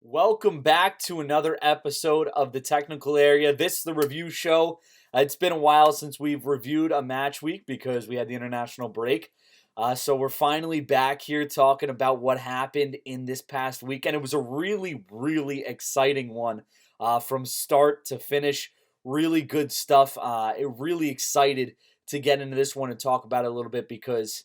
Welcome back to another episode of the Technical Area. This is the review show. It's been a while since we've reviewed a match week because we had the international break. So we're finally back here talking about what happened in this past week. And it was a really exciting one from start to finish. Really good stuff. Really excited to get into this one and talk about it a little bit because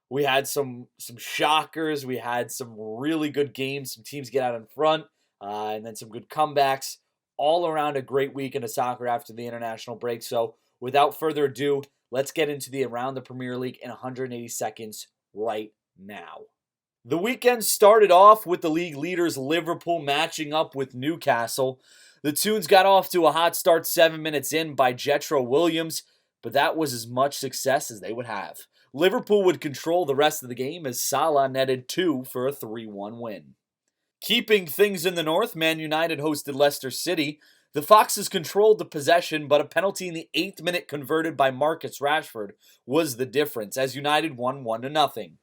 we had some shockers. We had some really good games. Some teams get out in front, and then some good comebacks. All around a great weekend of soccer after the international break. So without further ado, let's get into the Around the Premier League in 180 seconds right now. The weekend started off with the league leaders Liverpool matching up with Newcastle. The Toons got off to a hot start 7 minutes in by Jetro Williams, but that was as much success as they would have. Liverpool would control the rest of the game as Salah netted 2 for a 3-1 win. Keeping things in the north, Man United hosted Leicester City. The Foxes controlled the possession, but a penalty in the 8th minute converted by Marcus Rashford was the difference as United won 1-0.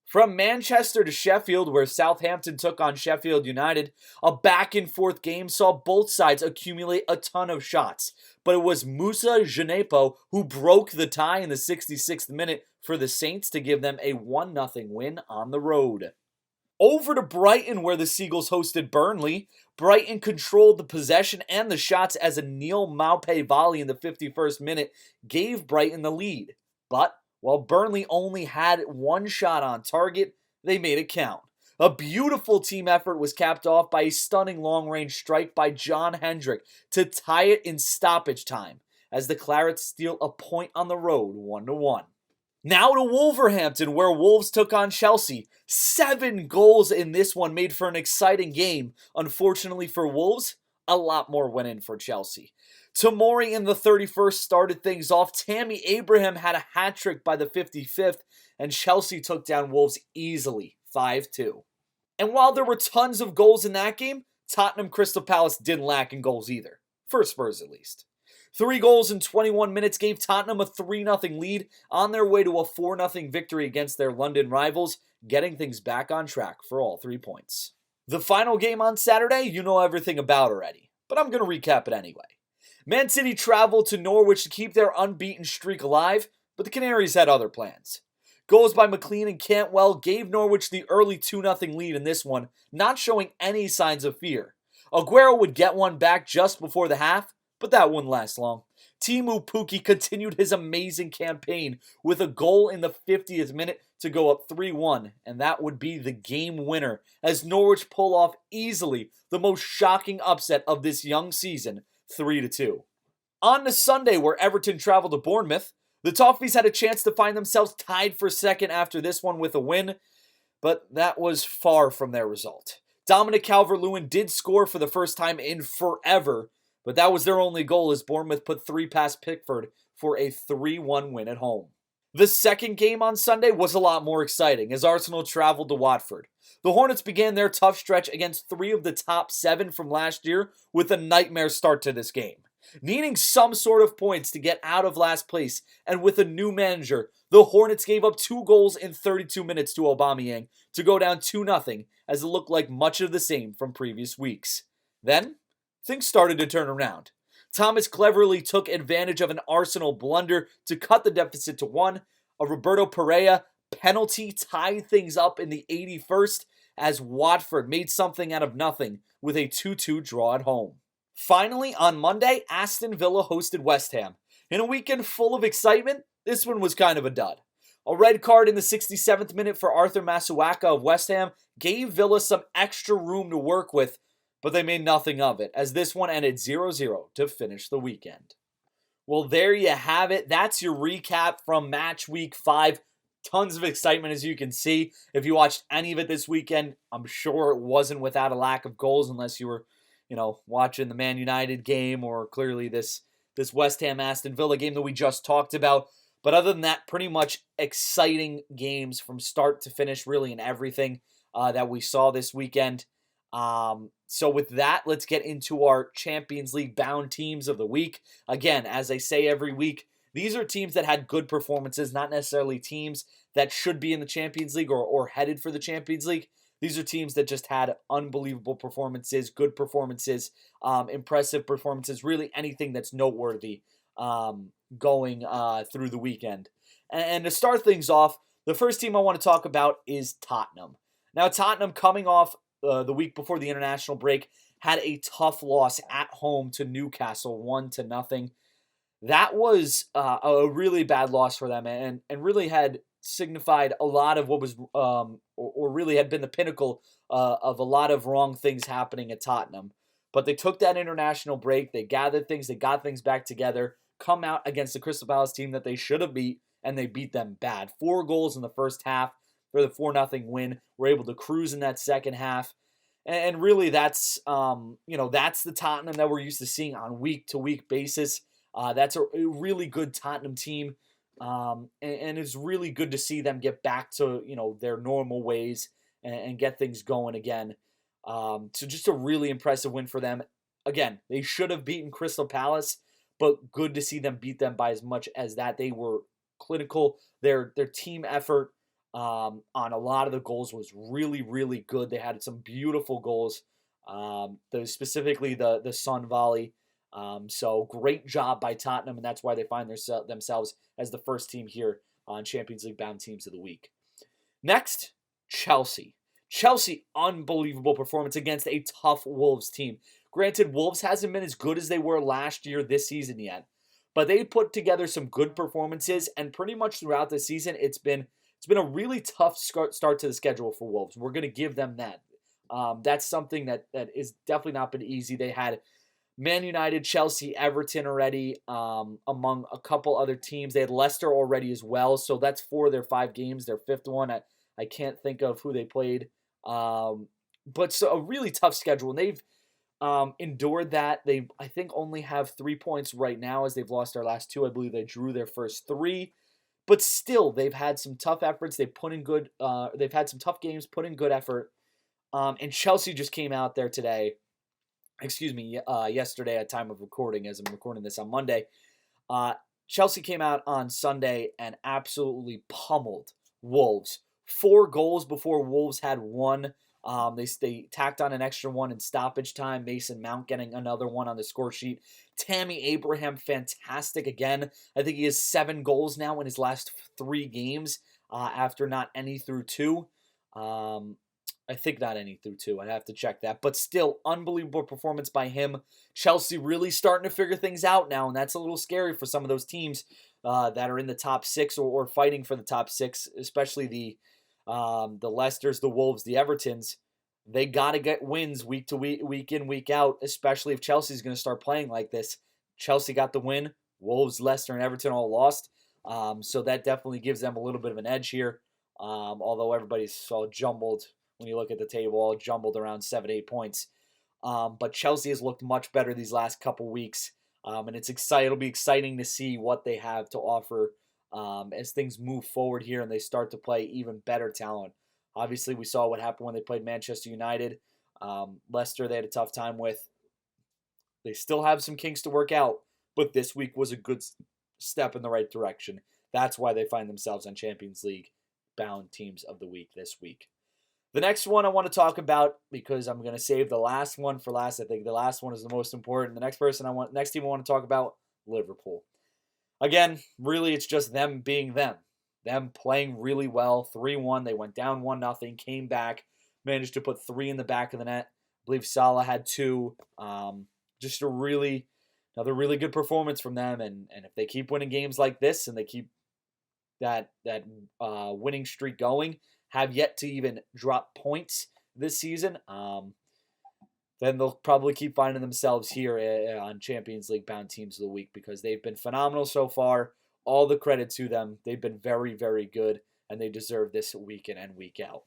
From Manchester to Sheffield, where Southampton took on Sheffield United, a back-and-forth game saw both sides accumulate a ton of shots. But it was Moussa Djenepo who broke the tie in the 66th minute for the Saints to give them a 1-0 win on the road. Over to Brighton, where the Seagulls hosted Burnley. Brighton controlled the possession and the shots as a Neil Maupay volley in the 51st minute gave Brighton the lead. But while Burnley only had one shot on target, they made it count. A beautiful team effort was capped off by a stunning long-range strike by John Hendrick to tie it in stoppage time, as the Clarets steal a point on the road 1-1. Now to Wolverhampton, where Wolves took on Chelsea. 7 goals in this one made for an exciting game. Unfortunately for Wolves, a lot more went in for Chelsea. Tomori in the 31st started things off. Tammy Abraham had a hat-trick by the 55th, and Chelsea took down Wolves easily, 5-2. And while there were tons of goals in that game, Tottenham Crystal Palace didn't lack in goals either. For Spurs at least. 3 goals in 21 minutes gave Tottenham a 3-0 lead on their way to a 4-0 victory against their London rivals, getting things back on track for all 3 points. The final game on Saturday, you know everything about already, but I'm going to recap it anyway. Man City traveled to Norwich to keep their unbeaten streak alive, but the Canaries had other plans. Goals by McLean and Cantwell gave Norwich the early 2-0 lead in this one, not showing any signs of fear. Aguero would get one back just before the half, but that wouldn't last long. Timu Pukki continued his amazing campaign with a goal in the 50th minute to go up 3-1, and that would be the game winner as Norwich pull off easily the most shocking upset of this young season, 3-2. On to Sunday, where Everton traveled to Bournemouth. The Toffees had a chance to find themselves tied for second after this one with a win, but that was far from their result. Dominic Calvert-Lewin did score for the first time in forever, but that was their only goal as Bournemouth put 3 past Pickford for a 3-1 win at home. The second game on Sunday was a lot more exciting as Arsenal traveled to Watford. The Hornets began their tough stretch against 3 of the top 7 from last year with a nightmare start to this game. Needing some sort of points to get out of last place, and with a new manager, the Hornets gave up 2 goals in 32 minutes to Aubameyang to go down 2-0 as it looked like much of the same from previous weeks. Then, things started to turn around. Thomas cleverly took advantage of an Arsenal blunder to cut the deficit to 1. A Roberto Pereira penalty tied things up in the 81st as Watford made something out of nothing with a 2-2 draw at home. Finally, on Monday, Aston Villa hosted West Ham. In a weekend full of excitement, this one was kind of a dud. A red card in the 67th minute for Arthur Masuaka of West Ham gave Villa some extra room to work with, but they made nothing of it, as this one ended 0-0 to finish the weekend. Well, there you have it. That's your recap from match week 5. Tons of excitement, as you can see. If you watched any of it this weekend, I'm sure it wasn't without a lack of goals, unless you were watching the Man United game or clearly this West Ham Aston Villa game that we just talked about. But other than that, pretty much exciting games from start to finish, really, in everything that we saw this weekend. So with that, let's get into our Champions League bound teams of the week. Again, as I say every week, these are teams that had good performances, not necessarily teams that should be in the Champions League or headed for the Champions League. These are teams that just had unbelievable performances, good performances, impressive performances, really anything that's noteworthy going through the weekend. And to start things off, the first team I want to talk about is Tottenham. Now, Tottenham, coming off the week before the international break, had a tough loss at home to Newcastle, 1-0. That was a really bad loss for them, and really had signified a lot of what was, or really had been the pinnacle of a lot of wrong things happening at Tottenham. But they took that international break, they gathered things, they got things back together, come out against the Crystal Palace team that they should have beat, and they beat them bad. 4 goals in the first half for the 4-0 win. We're able to cruise in that second half. And really, that's that's the Tottenham that we're used to seeing on week-to-week basis. That's a really good Tottenham team, and it's really good to see them get back to their normal ways and get things going again. So just a really impressive win for them. Again, they should have beaten Crystal Palace, but good to see them beat them by as much as that. They were clinical. Their team effort on a lot of the goals was really, really good. They had some beautiful goals, specifically the Son volley. So great job by Tottenham, and that's why they find themselves as the first team here on Champions League bound teams of the week. Next, Chelsea. Chelsea, unbelievable performance against a tough Wolves team. Granted, Wolves hasn't been as good as they were last year this season yet, but they put together some good performances, and pretty much throughout the season, it's been a really tough start to the schedule for Wolves. We're going to give them that. That's something that is definitely not been easy. They had Man United, Chelsea, Everton already, among a couple other teams. They had Leicester already as well, so that's 4 of their 5 games. Their 5th one, I can't think of who they played. But so a really tough schedule, and they've endured that. They, I think, only have 3 points right now as they've lost their last 2. I believe they drew their first 3. But still, they've had some tough efforts. They've put in good. They've had some tough games, put in good effort. And Chelsea just came out there today. Yesterday at time of recording, as I'm recording this on Monday. Chelsea came out on Sunday and absolutely pummeled Wolves. 4 goals before Wolves had 1. They tacked on an extra 1 in stoppage time. Mason Mount getting another 1 on the score sheet. Tammy Abraham, fantastic again. I think he has 7 goals now in his last 3 games after not any through 2. I think not any through 2. I'd have to check that. But still, unbelievable performance by him. Chelsea really starting to figure things out now, and that's a little scary for some of those teams that are in the top 6 or fighting for the top 6, especially the Leicesters, the Wolves, the Evertons. They got to get wins week to week, week in, week out, especially if Chelsea's going to start playing like this. Chelsea got the win. Wolves, Leicester, and Everton all lost. So that definitely gives them a little bit of an edge here. Although everybody's all jumbled when you look at the table, all jumbled around 7-8 points. But Chelsea has looked much better these last couple weeks. And it'll be exciting to see what they have to offer as things move forward here and they start to play even better talent. Obviously, we saw what happened when they played Manchester United. Leicester, they had a tough time with. They still have some kinks to work out, but this week was a good step in the right direction. That's why they find themselves on Champions League bound teams of the week this week. The next one I want to talk about, because I'm going to save the last one for last. I think the last one is the most important. The next team I want to talk about, Liverpool. Again, really, it's just them being them. Them playing really well. 3-1. They went down 1-0, came back, managed to put 3 in the back of the net. I believe Salah had 2. Just another really good performance from them. And if they keep winning games like this and they keep that winning streak going, have yet to even drop points this season, then they'll probably keep finding themselves here on Champions League bound teams of the week, because they've been phenomenal so far. All the credit to them. They've been very, very good, and they deserve this week in and week out.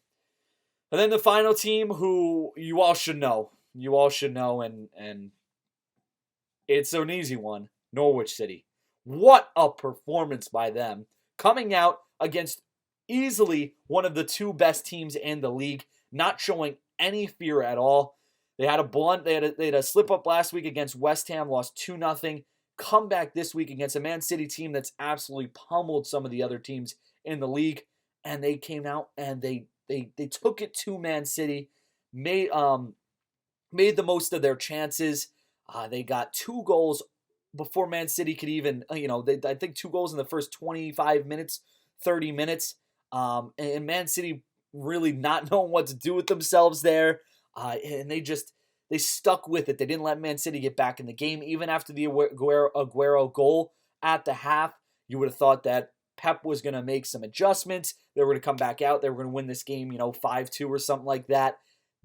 And then the final team, who you all should know, and it's an easy one, Norwich City. What a performance by them, coming out against easily one of the 2 best teams in the league, not showing any fear at all. They had a slip up last week against West Ham, lost 2-0. Come back this week against a Man City team that's absolutely pummeled some of the other teams in the league, and they came out and they they took it to Man City, made the most of their chances. They got 2 goals before Man City could even, I think 2 goals in the first 25 minutes, 30 minutes. And Man City really not knowing what to do with themselves there. And they stuck with it. They didn't let Man City get back in the game. Even after the Aguero goal at the half, you would have thought that Pep was going to make some adjustments. They were going to come back out. They were going to win this game, 5-2 or something like that.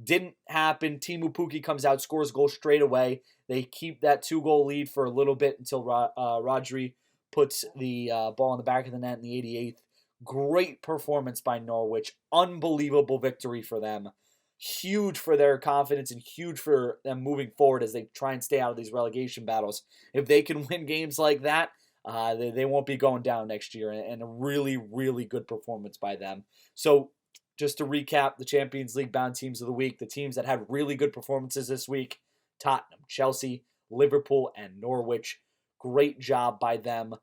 Didn't happen. Teemu Pukki comes out, scores a goal straight away. They keep that 2-goal lead for a little bit until Rodri puts the ball in the back of the net in the 88th. Great performance by Norwich. Unbelievable victory for them. Huge for their confidence and huge for them moving forward as they try and stay out of these relegation battles. If they can win games like that, they won't be going down next year. And a really, really good performance by them. So just to recap, the Champions League bound teams of the week, the teams that had really good performances this week: Tottenham, Chelsea, Liverpool, and Norwich. Great job by them.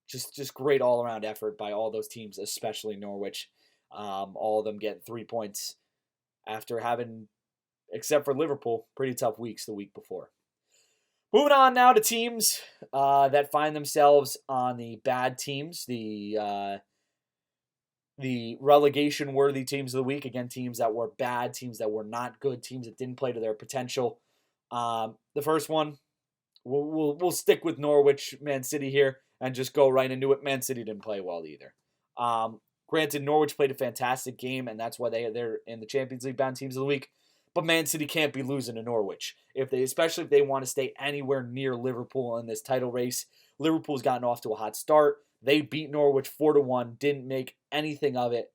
Just great all-around effort by all those teams, especially Norwich. All of them getting 3 points after having, except for Liverpool, pretty tough weeks the week before. Moving on now to teams that find themselves on the bad teams, the relegation-worthy teams of the week. Again, teams that were bad, teams that were not good, teams that didn't play to their potential. The first one, we'll stick with Norwich, Man City here, and just go right into it. Man City didn't play well either. Granted, Norwich played a fantastic game, and that's why they're in the Champions League bound teams of the week. But Man City can't be losing to Norwich, especially if they want to stay anywhere near Liverpool in this title race. Liverpool's gotten off to a hot start. They beat Norwich 4-1, didn't make anything of it.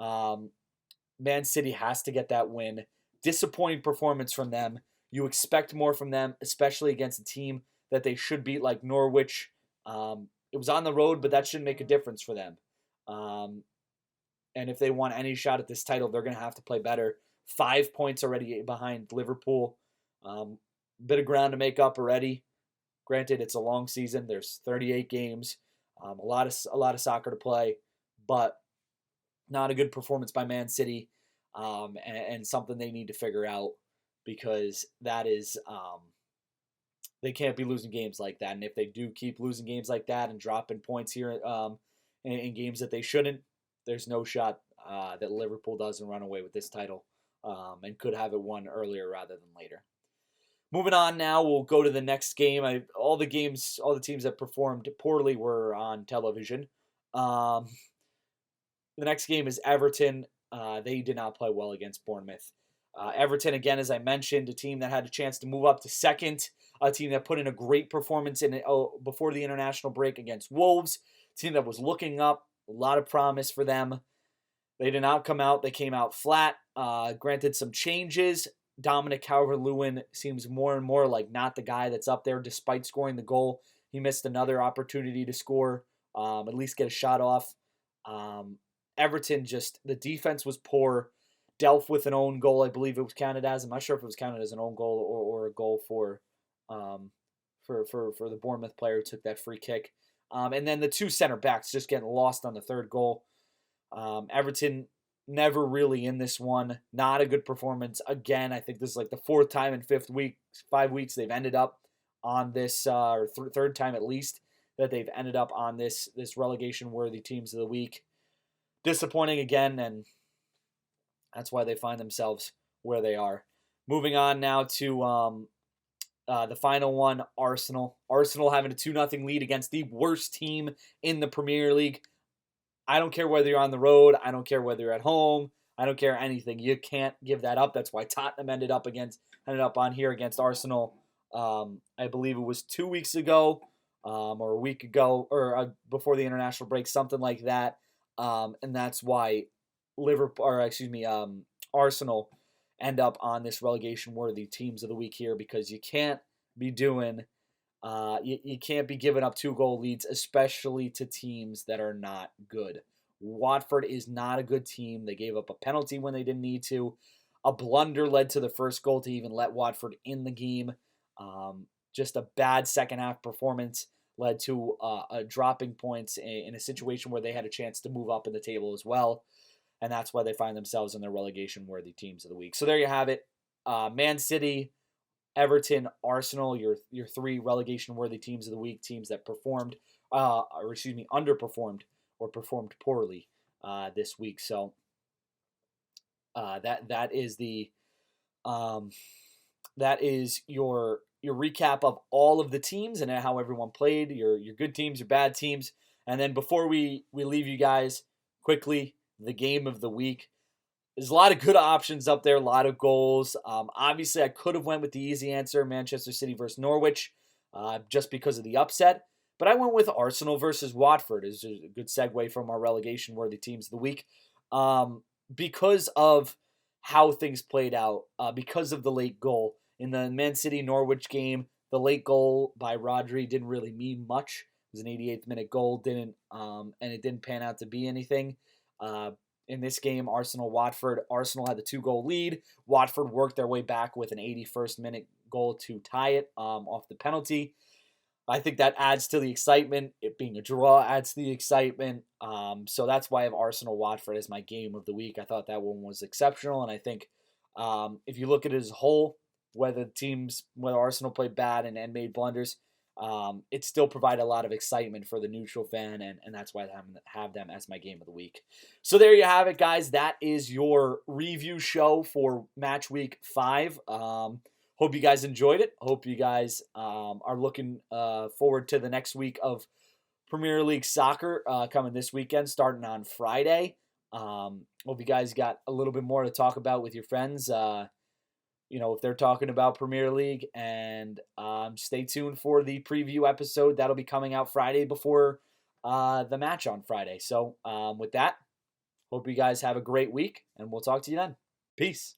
Man City has to get that win. Disappointing performance from them. You expect more from them, especially against a team that they should beat like Norwich. It was on the road, but that shouldn't make a difference for them. And if they want any shot at this title, they're going to have to play better. 5 points already behind Liverpool. Bit of ground to make up already. Granted, it's a long season. There's 38 games. A lot of soccer to play, but not a good performance by Man City, and something they need to figure out, because that is they can't be losing games like that. And if they do keep losing games like that and dropping points here in games that they shouldn't, there's no shot that Liverpool doesn't run away with this title, and could have it won earlier rather than later. Moving on now, we'll go to the next game. All the teams that performed poorly were on television. The next game is Everton. They did not play well against Bournemouth. Everton, again, as I mentioned, a team that had a chance to move up to second, a team that put in a great performance before the international break against Wolves, a team that was looking up, a lot of promise for them. They did not come out. They came out flat. Granted, some changes. Dominic Calvert-Lewin seems more and more like not the guy that's up there despite scoring the goal. He missed another opportunity to score, at least get a shot off. Everton, the defense was poor. Dealt with an own goal, I believe it was counted as. I'm not sure if it was counted as an own goal or a goal for the Bournemouth player who took that free kick. And then the two center backs just getting lost on the third goal. Everton never really in this one. Not a good performance. Again, I think this is like the fourth time in 5 weeks they've ended up on this, or third time at least, that they've ended up on this relegation-worthy teams of the week. Disappointing again, and that's why they find themselves where they are. Moving on now to the final one, Arsenal. Arsenal having a 2-0 lead against the worst team in the Premier League. I don't care whether you're on the road. I don't care whether you're at home. I don't care anything. You can't give that up. That's why Tottenham ended up on here against Arsenal. I believe it was 2 weeks ago, or a week ago, or before the international break, something like that. And that's why Arsenal end up on this relegation-worthy teams of the week here, because you can't be doing. You can't be giving up 2-goal leads, especially to teams that are not good. Watford is not a good team. They gave up a penalty when they didn't need to. A blunder led to the first goal to even let Watford in the game. Just a bad second-half performance led to a dropping points in a situation where they had a chance to move up in the table as well. and that's why they find themselves in the relegation-worthy teams of the week. So there you have it. Man City, Everton, Arsenal, your three relegation-worthy teams of the week, teams that underperformed or performed poorly this week. So that is the that is your recap of all of the teams and how everyone played, your good teams, your bad teams. And then before we leave you guys, quickly, the game of the week. There's a lot of good options up there, a lot of goals. Obviously, I could have went with the easy answer, Manchester City versus Norwich, just because of the upset. But I went with Arsenal versus Watford. It's a good segue from our relegation-worthy teams of the week. Because of how things played out, because of the late goal. In the Man City-Norwich game, the late goal by Rodri didn't really mean much. It was an 88th minute goal, and it didn't pan out to be anything. In this game, Arsenal-Watford, Arsenal had the 2-goal lead. Watford worked their way back with an 81st minute goal to tie it off the penalty. I think that adds to the excitement. It being a draw adds to the excitement. So that's why I have Arsenal-Watford as my game of the week. I thought that one was exceptional, and I think if you look at it as a whole, whether Arsenal played bad and made blunders, it still provided a lot of excitement for the neutral fan, and that's why I have them as my game of the week. So there you have it, guys. That is your review show for match week 5. Hope you guys enjoyed it. Hope you guys are looking forward to the next week of Premier League soccer coming this weekend, starting on Friday. Hope you guys got a little bit more to talk about with your friends. If they're talking about Premier League, and stay tuned for the preview episode that'll be coming out Friday before the match on Friday. So with that, hope you guys have a great week, and we'll talk to you then. Peace.